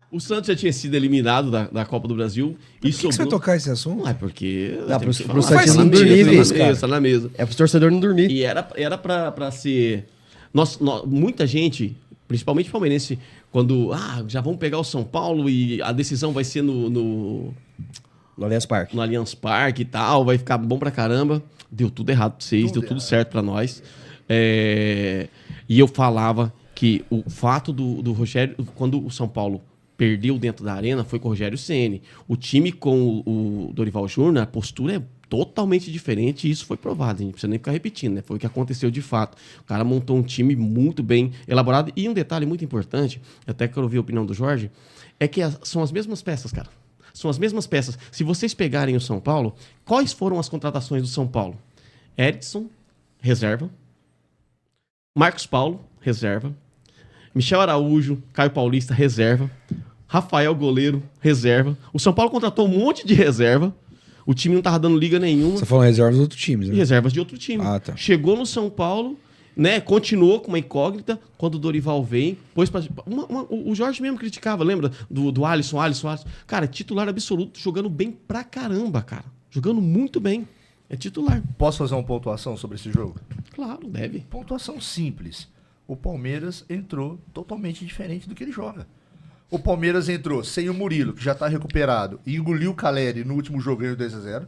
O Santos já tinha sido eliminado da Copa do Brasil. Por que você vai tocar esse assunto? Não, é porque... Não, temos que pro falar. Santos Tá na não dormir, mesa, cara. tá na mesa. É pro torcedor não dormir. E era pra ser... muita gente, principalmente palmeirense, quando... já vamos pegar o São Paulo e a decisão vai ser No Allianz Parque. no Allianz Parque e tal, vai ficar bom pra caramba. Deu tudo errado pra vocês, deu tudo certo pra nós. E eu falava que o fato do Rogério... Quando o São Paulo perdeu dentro da arena, foi com o Rogério Ceni. O time com o Dorival Júnior, a postura é totalmente diferente e isso foi provado. A gente não precisa nem ficar repetindo, né? Foi o que aconteceu de fato. O cara montou um time muito bem elaborado. E um detalhe muito importante, até quero ouvir a opinião do Jorge, é que são as mesmas peças, cara. São as mesmas peças. Se vocês pegarem o São Paulo, quais foram as contratações do São Paulo? Edson, reserva. Marcos Paulo, reserva. Michel Araújo, Caio Paulista, reserva. Rafael, goleiro, reserva. O São Paulo contratou um monte de reserva. O time não tava dando liga nenhuma. Você falou reservas de outros times, E né? reservas de outro time. Ah, tá. Chegou no São Paulo, né? Continuou com uma incógnita. Quando o Dorival vem, pôs pra... o Jorge mesmo criticava, lembra? Do Alisson. Cara, titular absoluto, jogando bem pra caramba, cara. Jogando muito bem. É titular. Posso fazer uma pontuação sobre esse jogo? Claro, deve. Pontuação simples. O Palmeiras entrou totalmente diferente do que ele joga. O Palmeiras entrou sem o Murilo, que já está recuperado, e engoliu o Caleri no último jogo, ganhou 2-0.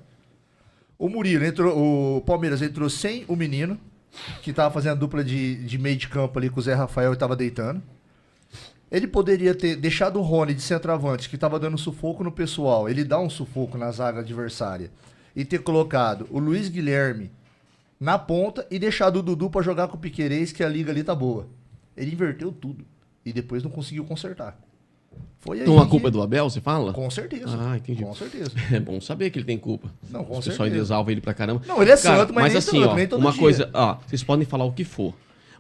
O Palmeiras entrou sem o menino, que estava fazendo a dupla de meio de campo ali com o Zé Rafael e estava deitando. Ele poderia ter deixado o Rony de centroavante, que estava dando sufoco no pessoal. Ele dá um sufoco na zaga adversária. E ter colocado o Luiz Guilherme na ponta e deixado o Dudu para jogar com o Piquerez, que a liga ali tá boa. Ele inverteu tudo. E depois não conseguiu consertar. Foi aí Então a culpa é do Abel, você fala? Com certeza. Ah, entendi. Com certeza. É bom saber que ele tem culpa. Não, com O pessoal certeza. exalva ele pra caramba. Não, ele é Cara, santo, mas nem assim, tanto, nem todo uma dia. coisa, vocês podem falar o que for,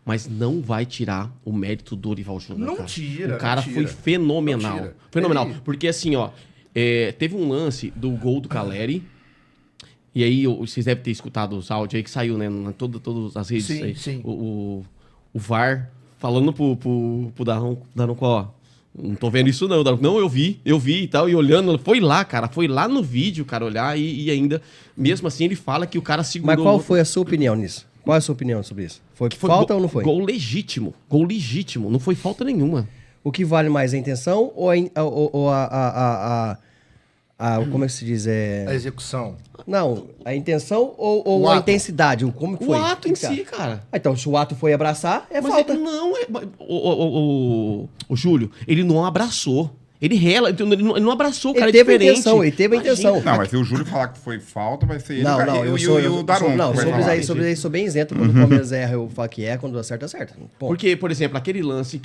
mas não vai tirar o mérito do Dorival Júnior. Não cara. tira, O cara não tira. foi fenomenal. Não tira. Fenomenal. Ele- Porque assim, teve um lance do gol do Caleri. E aí, vocês devem ter escutado os áudios aí que saiu, né? Todas as redes Sim, aí. sim. O VAR falando pro Daronco, ó. Não tô vendo isso não, Daronco. Não, eu vi e tal. E olhando, foi lá, cara. Foi lá no vídeo, cara, olhar. E ainda, mesmo assim, ele fala que o cara segurou... Mas qual foi a sua opinião nisso? Qual é a sua opinião sobre isso? Foi falta ou não foi? Gol legítimo. Gol legítimo. Não foi falta nenhuma. O que vale mais a intenção ou como é que se diz? A execução. Não, a intenção ou O a ato. intensidade? Como que O foi? ato O em que você si, acha? cara. Então, se o ato foi abraçar, é Mas falta. ele não... O Júlio, ele não abraçou. Ele rela, ele não abraçou o cara, Ele teve a diferente. intenção, ele teve a intenção. Não, mas se o Júlio falar que foi falta, vai ser ele Não, e o Daronco. Não, que vai sobre falar. isso aí sou bem isento. Quando o Palmeiras erra, eu falo que é. Quando acerta, acerta. Ponto. Porque, por exemplo, aquele lance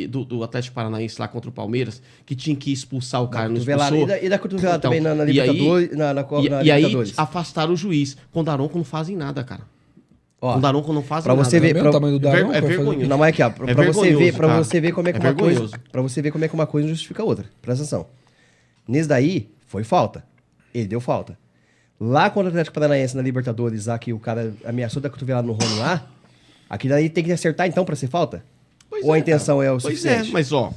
do Atlético Paranaense lá contra o Palmeiras, que tinha que expulsar o cara, não expulsou. E da cotovelada Então, também na e aí- Libertadores. Na E aí Libertadores. afastaram o juiz. Com o Daronco não fazem nada, cara. Ó, Com o Daronco não fazem pra nada. você ver- Também o tamanho do É ver- Daronco é vai fazer- vergonhoso. Não, mas aqui, ó, pra vergonhoso, cara. você ver como é que É uma coisa. vergonhoso. Pra você ver como é que uma coisa não justifica a outra. Presta atenção. Nesse daí, foi falta. Ele deu falta. Lá contra o Atlético Paranaense na Libertadores, lá que o cara ameaçou dar cotovelada no Rony lá, aquilo daí tem que acertar então pra ser falta? Pois Ou a é, intenção é o Pois suficiente? é, mas ó...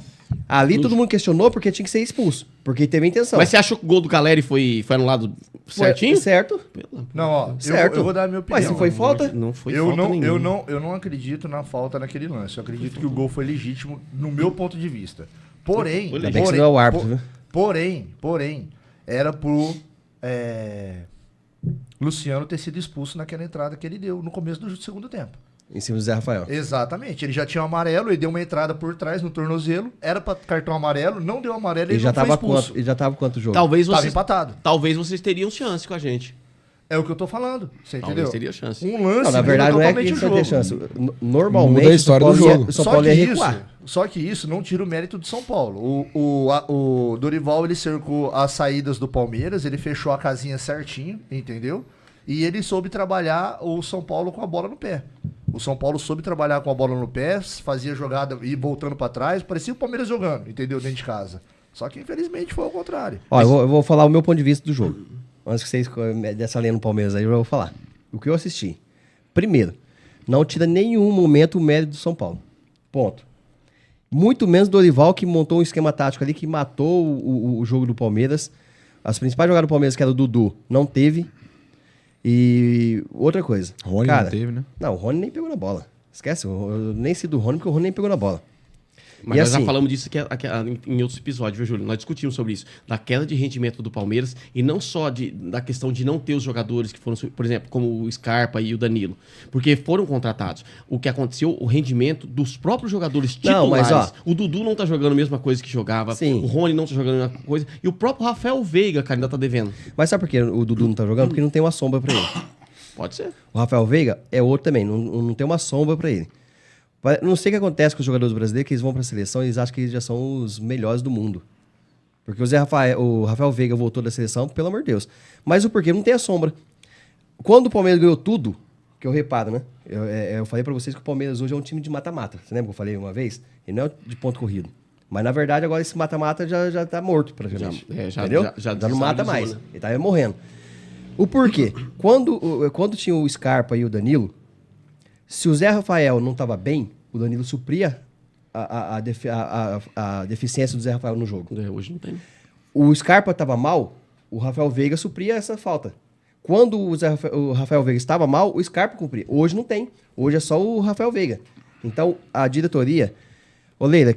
Ali todo mundo questionou porque tinha que ser expulso. Porque teve a intenção. Mas você achou que o gol do Caleri foi anulado Foi certinho? Certo. Não, ó, Certo. eu vou dar a minha opinião. Mas se foi falta... Não foi Eu falta não, nenhuma. eu não acredito na falta naquele lance. Eu acredito que o gol foi legítimo no meu ponto de vista. Porém, Ainda bem que você não é o árbitro, né? porém, era pro Luciano ter sido expulso naquela entrada que ele deu no começo do segundo tempo. Em cima do Zé Rafael. Exatamente. Ele já tinha um amarelo, ele deu uma entrada por trás no tornozelo, era pra cartão amarelo, não deu amarelo e Ele já não foi tava expulso. quanto? Ele já tava quanto jogo? Talvez Tava vocês, empatado. talvez vocês teriam chance com a gente. É o que eu tô falando. Você Talvez entendeu? teria chance. Um lance Não, na verdade não é que totalmente você o tem jogo. chance. Normalmente, Muda a história do jogo. O São Paulo ia recuar. Só que isso não tira o mérito do São Paulo. O Dorival, ele cercou as saídas do Palmeiras, ele fechou a casinha certinho, entendeu? E ele soube trabalhar o São Paulo com a bola no pé. O São Paulo soube trabalhar com a bola no pé, fazia jogada e voltando pra trás, parecia o Palmeiras jogando, entendeu? Dentro de casa. Só que infelizmente foi ao contrário. Ó, eu vou falar o meu ponto de vista do jogo. Antes que vocês dessa linha no Palmeiras aí, eu vou falar. O que eu assisti. Primeiro, não tira nenhum momento o mérito do São Paulo. Ponto. Muito menos do Dorival, que montou um esquema tático ali que matou o jogo do Palmeiras. As principais jogadas do Palmeiras, que era o Dudu, não teve. E outra coisa. Rony cara, não teve, né? Não, o Rony nem pegou na bola. Esquece, eu nem sei do Rony, porque o Rony nem pegou na bola. Mas E nós já assim- falamos disso em outros episódios, viu, Júlio? Nós discutimos sobre isso. Da queda de rendimento do Palmeiras e não só da questão de não ter os jogadores que foram, por exemplo, como o Scarpa e o Danilo. Porque foram contratados. O que aconteceu, o rendimento dos próprios jogadores Não, titulares. mas, ó, o Dudu não tá jogando a mesma coisa que jogava. Sim. O Rony não tá jogando a mesma coisa. E o próprio Rafael Veiga, cara, ainda tá devendo. Mas sabe por que o Dudu não tá jogando? Porque não tem uma sombra pra ele. Pode ser. O Rafael Veiga é outro também, não tem uma sombra pra ele. Não sei o que acontece com os jogadores brasileiros, que eles vão pra seleção e eles acham que eles já são os melhores do mundo. Porque o Rafael Veiga voltou da seleção, pelo amor de Deus. Mas o porquê? Não tem a sombra. Quando o Palmeiras ganhou tudo, que eu reparo, né? Eu falei pra vocês que o Palmeiras hoje é um time de mata-mata. Você lembra que eu falei uma vez? Ele não é de ponto corrido. Mas, na verdade, agora esse mata-mata já tá morto, praticamente. Entendeu? Já não mata mais. né? Ele tá morrendo. O porquê? Quando tinha o Scarpa e o Danilo, se o Zé Rafael não estava bem, o Danilo supria a deficiência do Zé Rafael no jogo. Hoje não tem. O Scarpa estava mal, o Rafael Veiga supria essa falta. Quando o Rafael Veiga estava mal, o Scarpa cumpria. Hoje não tem. Hoje é só o Rafael Veiga. Então, a diretoria... Ô, Leila,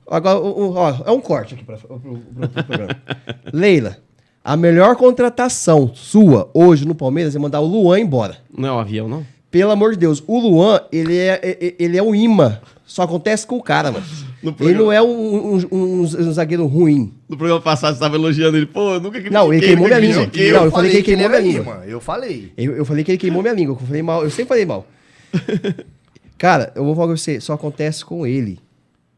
agora, é um corte aqui para o programa. Leila, a melhor contratação sua hoje no Palmeiras é mandar o Luan embora. Não é o avião, não? Pelo amor de Deus, o Luan, ele é um imã. Só acontece com o cara, mano. Ele não é um zagueiro ruim. No programa passado você estava elogiando ele. Pô, eu nunca critiquei. Não, ele queimou minha língua. Não, eu falei que ele queimou minha língua. Mano, eu falei. Eu falei que ele queimou minha língua. Eu falei mal. Eu sempre falei mal. Cara, eu vou falar com você. Só acontece com ele.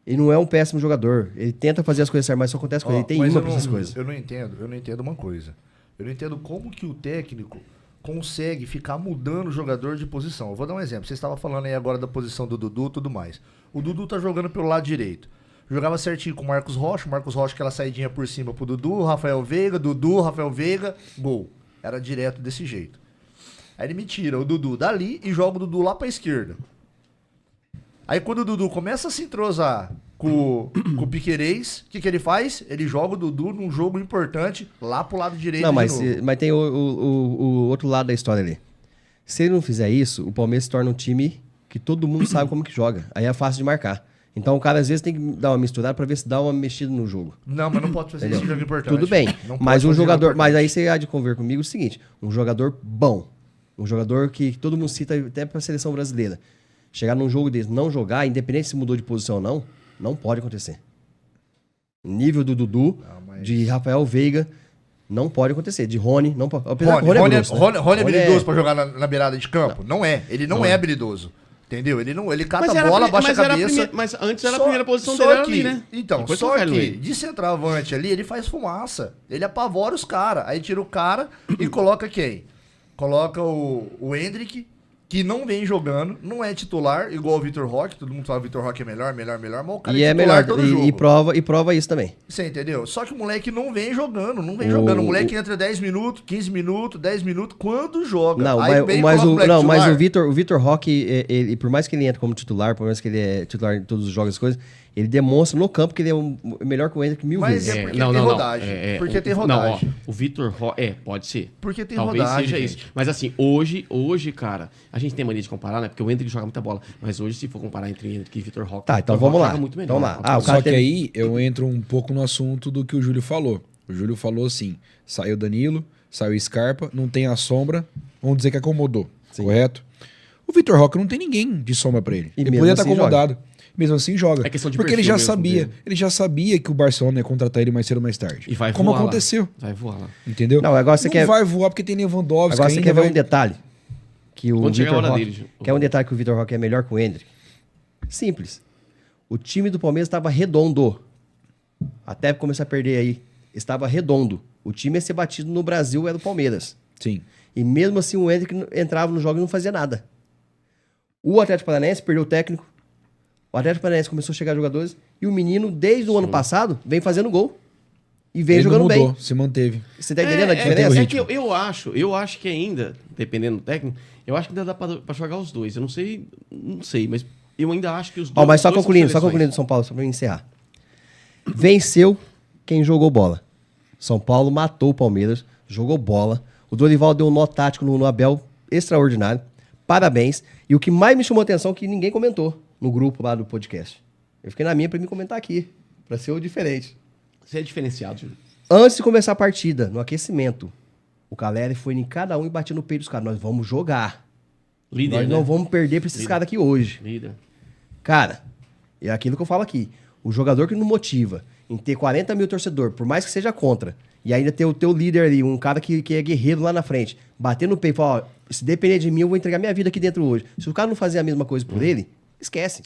Ele não é um péssimo jogador. Ele tenta fazer as coisas certas, mas só acontece com ele. Ele tem Mas imã pra essas coisas. Eu não entendo uma coisa. Eu não entendo como que o técnico consegue ficar mudando o jogador de posição. Eu vou dar um exemplo. Você estava falando aí agora da posição do Dudu e tudo mais. O Dudu tá jogando pelo lado direito. Jogava certinho com o Marcos Rocha. Aquela saidinha por cima pro Dudu, Rafael Veiga, gol. Era direto desse jeito. Aí ele me tira o Dudu dali e joga o Dudu lá pra esquerda. Aí quando o Dudu começa a se entrosar com o Piquerez, o que ele faz? Ele joga o Dudu num jogo importante lá pro lado direito. Não, mas de novo. tem o outro lado da história ali. Se ele não fizer isso, o Palmeiras se torna um time que todo mundo sabe como que joga. Aí é fácil de marcar. Então o cara às vezes tem que dar uma misturada pra ver se dá uma mexida no jogo. Não, mas não pode fazer esse jogo importante. Tudo bem. Não pode Mas um fazer jogador. jogo Mas importante. aí você há de conver comigo o seguinte: um jogador bom. Um jogador que todo mundo cita até pra seleção brasileira. Chegar num jogo desse, não jogar, independente se mudou de posição ou não, não pode acontecer. Nível do Dudu, de Rafael Veiga, não pode acontecer. De Rony, não pode. Apesar que o Rony grosso, né? Rony é habilidoso pra jogar na beirada de campo? Não é. Ele não é habilidoso. Entendeu? Ele cata a bola, abaixa a cabeça. Mas antes era a primeira posição dele, era ali, né? Então, Depois só trocaram que ele. de centroavante ali, ele faz fumaça. Ele apavora os caras. Aí tira o cara e coloca quem? Coloca o Hendrick, que não vem jogando, não é titular, igual o Vitor Roque. Todo mundo fala que o Vitor Roque é melhor, mas o cara E é é titular melhor. todo jogo. E prova isso também. Você entendeu? Só que o moleque não vem jogando, O moleque entra 10 minutos, 15 minutos, 10 minutos, quando joga. Não, Aí vem e mas coloca moleque o titular. Vitor Roque, ele, por mais que ele entre como titular, por mais que ele é titular em todos os jogos, as coisas, ele demonstra no campo que ele é melhor que o Hendrick mil Mas vezes. é porque tem rodagem. Porque tem rodagem. Não, ó, o Vitor Roque... pode ser. Porque tem Talvez rodagem, seja gente. isso. Mas assim, hoje, cara, a gente tem mania de comparar, né? Porque o Hendrick joga muita bola. Mas hoje, se for comparar entre Hendrick e Vitor Roque... Tá, então Vitor vamos Roque lá. joga muito melhor. Vamos lá. Ah, o Só cara que teve- aí eu entro um pouco no assunto do que o Júlio falou. O Júlio falou assim: saiu Danilo, saiu Scarpa, não tem a sombra, vamos dizer que acomodou, correto? O Vitor Roque não tem ninguém de sombra pra ele. E Ele mesmo poderia estar assim acomodado. Mesmo assim joga. É questão de porque ele perfil já mesmo sabia. dele. Ele já sabia que o Barcelona ia contratar ele mais cedo ou mais tarde. E vai Como voar lá. aconteceu. Vai voar lá. Entendeu? Não, agora você não quer- vai voar porque tem Lewandowski. Agora você ainda quer ver vai... um detalhe? Que o Quando chegar a Vitor hora Roque, dele, Ju. quer um detalhe que o Vitor Roque é melhor que o Hendrick? Simples. O time do Palmeiras estava redondo. Até começar a perder aí. Estava redondo. O time ia ser batido no Brasil era o Palmeiras. Sim. E mesmo assim o Hendrick entrava no jogo e não fazia nada. O Atlético Paranaense perdeu o técnico. O Atlético Paranaense começou a chegar jogadores. E o menino, desde o ano passado, vem fazendo gol. E vem Ele não jogando mudou, bem. se manteve. Você tá entendendo a diferença? o É ritmo. que eu acho que ainda, dependendo do técnico, eu acho que ainda dá pra jogar os dois. Eu não sei, mas Eu ainda acho que os Ó, mas só dois são concluindo seleções. do São Paulo, só pra encerrar. Venceu quem jogou bola. São Paulo matou o Palmeiras, jogou bola. O Dorival deu um nó tático no Abel extraordinário. Parabéns. E o que mais me chamou a atenção é que ninguém comentou no grupo lá do podcast. Eu fiquei na minha pra me comentar aqui, pra ser o diferente. Você é diferenciado, Júlio. Antes de começar a partida, no aquecimento, o Caleri foi em cada um e batia no peito dos caras. Nós vamos jogar. Líder, Nós né? não vamos perder pra esses Líder. caras aqui hoje. Líder. Cara, é aquilo que eu falo aqui. O jogador que não motiva em ter 40 mil torcedor, por mais que seja contra, e ainda ter o teu líder ali, um cara que é guerreiro lá na frente, bater no peito e falar, ó, se depender de mim, eu vou entregar minha vida aqui dentro hoje. Se o cara não fazer a mesma coisa por ele, esquece.